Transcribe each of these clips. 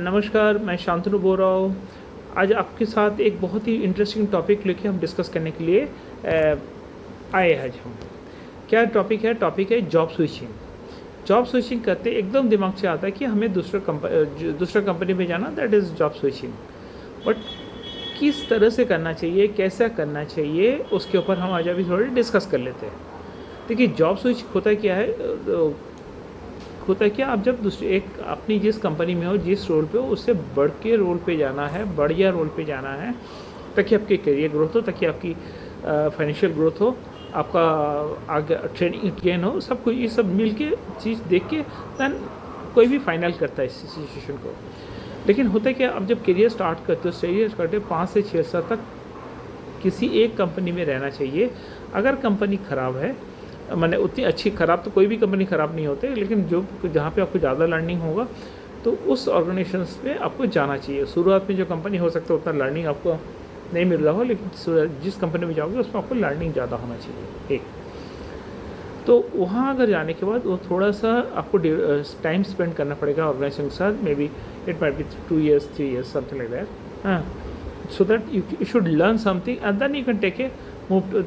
नमस्कार, मैं शांतनु बोल रहा हूँ। आज आपके साथ एक बहुत ही इंटरेस्टिंग टॉपिक लेके हम डिस्कस करने के लिए आए हैं आज हम। क्या टॉपिक है? टॉपिक है जॉब स्विचिंग। जॉब स्विचिंग करते एकदम दिमाग से आता है कि हमें दूसरा कंपनी में जाना, that is job switching. But किस तरह से करना चाहिए, कैसा करना चाहिए, उसके ऊपर हम आज अभी थोड़ी डिस्कस कर लेते हैं। देखिए, जॉब स्विच होता क्या है, होता है क्या, आप जब एक अपनी जिस कंपनी में हो, जिस रोल पे हो, उससे बढ़ के रोल पे जाना है, बढ़िया रोल पे जाना है, ताकि आपकी करियर ग्रोथ हो, ताकि आपकी फाइनेंशियल ग्रोथ हो, आपका आगे ट्रेनिंग गेन हो, सब कुछ ये सब मिल के चीज़ देख के दैन कोई भी फाइनल करता है इस सिचुएशन को। लेकिन होता है क्या, अब जब करियर स्टार्ट करते हो, स्टेज करते 5 से 6 साल तक किसी एक कंपनी में रहना चाहिए। अगर कंपनी ख़राब है, मैंने उतनी अच्छी, ख़राब तो कोई भी कंपनी ख़राब नहीं होती, लेकिन जो जहाँ पे आपको ज़्यादा लर्निंग होगा तो उस ऑर्गेनाइजेशंस पे आपको जाना चाहिए। शुरुआत में जो कंपनी हो सकता है उतना लर्निंग आपको नहीं मिल रहा हो, लेकिन जिस कंपनी में जाओगे उसमें आपको लर्निंग ज़्यादा होना चाहिए। एक तो वहाँ अगर जाने के बाद वो थोड़ा सा आपको टाइम स्पेंड करना पड़ेगा ऑर्गेनाइजेशन के साथ। May be it might be 2 years 3 years something like that, हाँ, so that you should learn something and then you can take a move to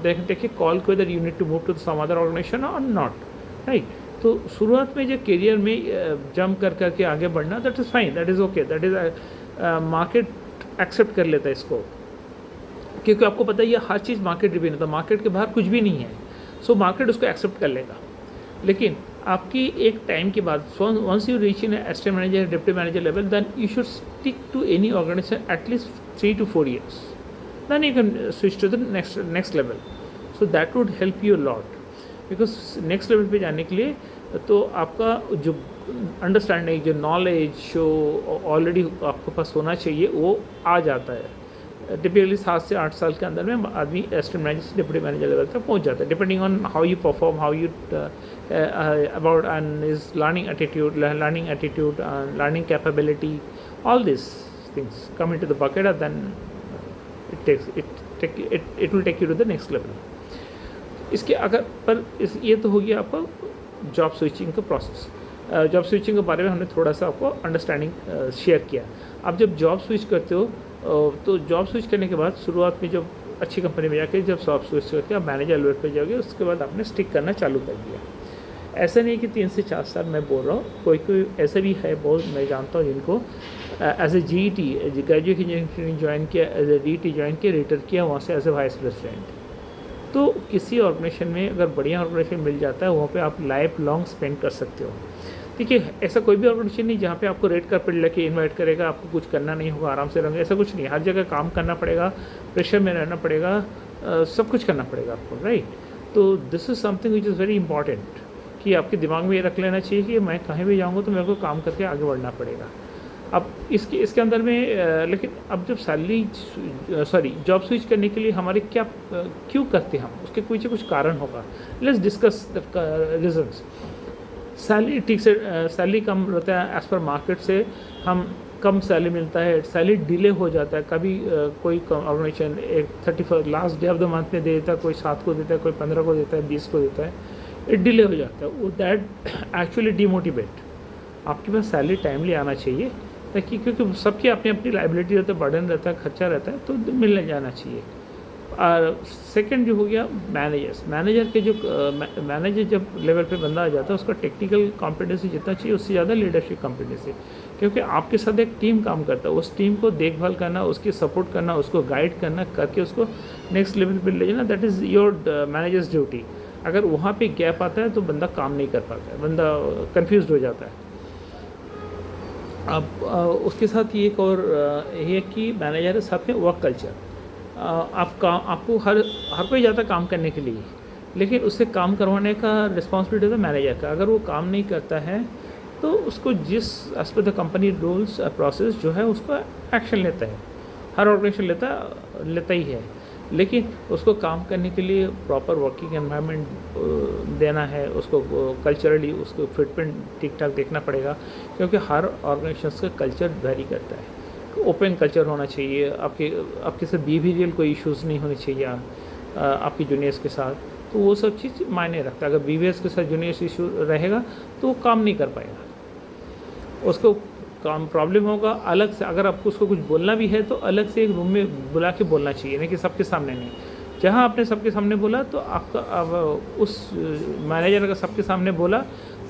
they can take a call whether you need to move to some other organization or not, right? तो शुरुआत में जो career में jump कर करके आगे बढ़ना, that is fine, that is okay, that is market accept कर लेता है इसको, क्योंकि आपको पता है ये हर चीज़ मार्केट ड्रिवन होता है, मार्केट के बाहर कुछ भी नहीं है, सो मार्केट उसको एक्सेप्ट कर लेगा। लेकिन आपकी एक टाइम के बाद, once you reach in assistant manager, deputy manager level, then you should stick to any organisation at least 3 to 4 years. Then you can switch to the next level. So that would help you a lot, because next level पे जाने के लिए तो आपका जो understanding, जो knowledge जो already आपके पास होना चाहिए वो आ जाता है। टिपिकली 7 से 8 साल के अंदर में आदमी असिस्टेंट मैनेजर से डिप्टी मैनेजर लेवल तक पहुंच जाता है, depending on how you perform, how you about and his learning attitude, learning capability, all these things come into the bucket, and then it will take you to the next level. इसके अगर पर ये तो हो गया आपका job switching का process. Job switching के बारे में हमने थोड़ा सा आपको अंडरस्टैंडिंग शेयर किया। अब जब जॉब स्विच करते हो तो जॉब स्विच करने के बाद शुरुआत में जब अच्छी कंपनी में जाके जब जॉब स्विच करके आप मैनेजर लेवल पे जाओगे, उसके बाद आपने स्टिक करना चालू कर दिया। ऐसा नहीं कि 3 से 4 साल मैं बोल रहा हूँ, कोई ऐसा भी है, बहुत मैं जानता हूँ जिनको as a GET graduate engineering join किया, एज ए DET ज्वाइन किया, रिटर्न किया, वहाँ से एज ए वाइस प्रेसिडेंट। तो किसी ऑर्गेनाइजेशन में अगर बढ़िया ऑर्गेनाइजेशन मिल जाता है, वहाँ पे आप लाइफ लॉन्ग स्पेंड कर सकते हो। देखिए, ऐसा कोई भी ऑर्गेनाइजेशन नहीं जहाँ पे आपको रेड कार्पेट लेके इनवाइट करेगा, आपको कुछ करना नहीं होगा, आराम से रहेंगे, ऐसा कुछ नहीं। हर जगह काम करना पड़ेगा, प्रेशर में रहना पड़ेगा, सब कुछ करना पड़ेगा आपको, राइट? तो this is something which is very important कि आपके दिमाग में ये रख लेना चाहिए कि मैं कहीं भी जाऊँगा तो मेरे को काम करके आगे बढ़ना पड़ेगा। अब इसके अंदर में लेकिन अब जब जॉब स्विच करने के लिए हमारे क्यों करते हैं हम, उसके पीछे कुछ कारण होगा। Let's discuss the reasons. Salary ठीक से सैलरी कम रहता है एज़ पर मार्केट से, हम कम सैलरी मिलता है, सैलरी डिले हो जाता है। कभी कोई ऑर्गेनाइजेशन एक 31 last day of the month में दे देता है, कोई 7 को देता है, कोई 15 को देता है, 20 को देता है, इट डिले हो जाता है। वो दैट एक्चुअली डिमोटिवेट। आपके पास सैलरी टाइमली आना चाहिए, ताकि क्योंकि सबकी अपनी अपनी लाइबिलिटी रहता है, बर्डन रहता है, खर्चा रहता है, तो मिलने जाना चाहिए। और सेकंड जो हो गया मैनेजर के जो मैनेजर जब लेवल पे बंदा आ जाता है, उसका टेक्निकल कॉम्पिटेंसी जितना चाहिए उससे ज़्यादा लीडरशिप कॉम्पिटेंसी, क्योंकि आपके साथ एक टीम काम करता है। उस टीम को देखभाल करना, उसकी सपोर्ट करना, उसको गाइड करना, करके उसको नेक्स्ट लेवल पे ले जाना, that is your managers duty. अगर वहाँ पे गैप आता है तो बंदा काम नहीं कर पाता है, बंदा कंफ्यूज हो जाता है। अब उसके साथ ये एक और है कि मैनेजर के साथ में वर्क कल्चर। आपको हर कोई जाता है काम करने के लिए, लेकिन उससे काम करवाने का रिस्पॉन्सिबिलिटी होता है मैनेजर का। अगर वो काम नहीं करता है तो उसको जिस as per the company rules process जो है उसको एक्शन लेता है, हर ऑर्गेनाइजेशन लेता ही है। लेकिन उसको काम करने के लिए प्रॉपर वर्किंग एनवायरनमेंट देना है, उसको कल्चरली उसको फिटमेंट ठीक ठाक देखना पड़ेगा, क्योंकि हर ऑर्गेनाइजेशन का कल्चर वेरी करता है। ओपन कल्चर होना चाहिए, आपके साथ बिहेवियरल कोई इश्यूज़ नहीं होने चाहिए आपकी जूनियर्स के साथ, तो वो सब चीज़ मायने रखता है। अगर बिहेवियर्स के साथ जूनियर्स इशू रहेगा तो वो काम नहीं कर पाएगा। उसको काम प्रॉब्लम होगा अलग से, अगर आपको उसको कुछ बोलना भी है तो अलग से एक रूम में बुला के बोलना चाहिए, नहीं कि सबके सामने नहीं। जहाँ आपने सबके सामने बोला तो आपका अब उस मैनेजर अगर सबके सामने बोला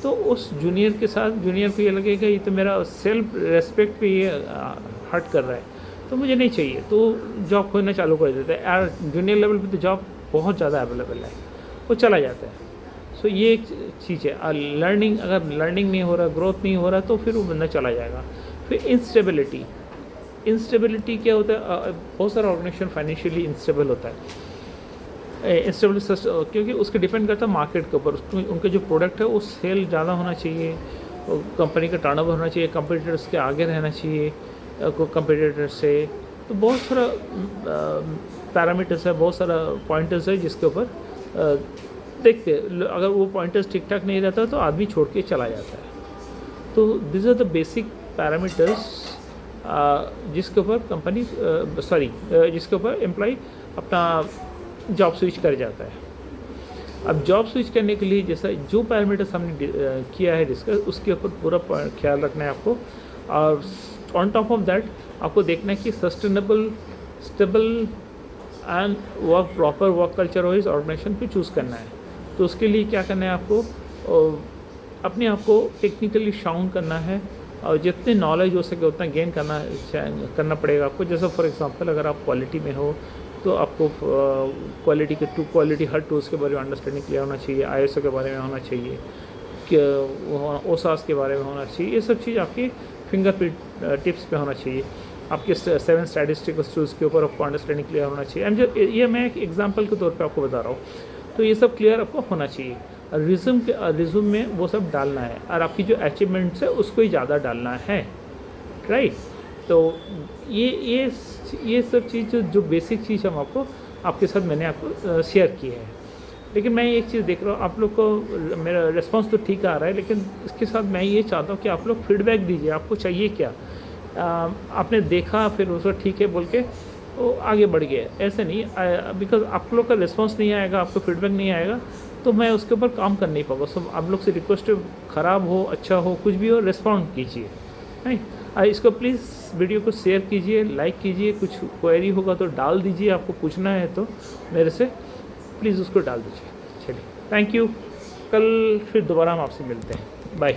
तो उस जूनियर के साथ जूनियर को ये लगेगा ये तो मेरा सेल्फ रेस्पेक्ट पे ये हर्ट कर रहा है, तो मुझे नहीं चाहिए, तो जॉब खोजना चालू कर देता है। यार जूनियर लेवल पे तो जॉब बहुत ज़्यादा अवेलेबल है, वो चला जाता है। सो ये एक चीज़ है। लर्निंग, अगर लर्निंग नहीं हो रहा, ग्रोथ नहीं हो रहा, तो फिर वो बंदा चला जाएगा। फिर इंस्टेबिलिटी, इंस्टेबिलिटी क्या होता है, बहुत सारा ऑर्गेनाइजेशन फाइनेंशियली इंस्टेबल होता है। इंस्टेबल क्योंकि उसके डिपेंड करता है मार्केट के ऊपर, उनके जो प्रोडक्ट है वो सेल ज़्यादा होना चाहिए, कंपनी का टर्नओवर होना चाहिए, कंपटीटर्स के आगे रहना चाहिए कंपटीटर से। तो बहुत सारा पैरामीटर्स है, बहुत सारा पॉइंटर्स है जिसके ऊपर देखते अगर वो पॉइंटर्स ठीक ठाक नहीं रहता तो आदमी छोड़ के चला जाता है। तो this are the basic parameters जिसके ऊपर कंपनी जिसके ऊपर एम्प्लॉय अपना जॉब स्विच कर जाता है। अब जॉब स्विच करने के लिए जैसा जो पैरामीटर्स हमने किया है डिस्कस, उसके ऊपर पूरा ख्याल रखना है आपको। और ऑन टॉप ऑफ दैट आपको देखना है कि sustainable, stable and work proper work culture wise organisation पे चूज़ करना है। तो उसके लिए क्या करना है आपको, अपने आप को टेक्निकली साउंड करना है और जितने नॉलेज हो सके उतना गेन करना पड़ेगा आपको। जैसा फॉर एग्जांपल अगर आप क्वालिटी में हो तो आपको क्वालिटी के क्वालिटी हर टूल्स के बारे में अंडरस्टैंडिंग क्लियर होना चाहिए, ISO के बारे में होना चाहिए, कि OSAS के बारे में होना चाहिए। ये सब चीज़ आपकी फिंगर टिप्स पे होना चाहिए। आपके 7 स्टैटिस्टिकल टूल्स के ऊपर आपको अंडरस्टैंडिंग क्लियर होना चाहिए। ये मैं एक एग्जांपल के तौर पे आपको बता रहा हूँ। तो ये सब क्लियर आपको होना चाहिए। रिज्यूम में वो सब डालना है और आपकी जो अचीवमेंट्स है उसको ही ज़्यादा डालना है, राइट। तो ये सब चीज़ जो बेसिक चीज़ हम आपके साथ मैंने आपको शेयर की है। लेकिन मैं एक चीज़ देख रहा हूँ, आप लोग को मेरा रिस्पांस तो ठीक आ रहा है, लेकिन इसके साथ मैं ये चाहता हूँ कि आप लोग फीडबैक दीजिए, आपको चाहिए क्या। आपने देखा फिर उसको ठीक है बोल के वो आगे बढ़ गया, ऐसे नहीं। बिकॉज आप लोग का रिस्पांस नहीं आएगा, आपको फीडबैक नहीं आएगा, तो मैं उसके ऊपर काम कर नहीं पाऊँगा। सब आप लोग से रिक्वेस्ट है, ख़राब हो अच्छा हो कुछ भी हो, रिस्पॉन्ड कीजिए, नहीं। इसको प्लीज़ वीडियो को शेयर कीजिए, लाइक कीजिए, कुछ क्वेरी होगा तो डाल दीजिए, आपको पूछना है तो मेरे से प्लीज़ उसको डाल दीजिए। चलिए, थैंक यू। कल फिर दोबारा हम आपसे मिलते हैं, बाय।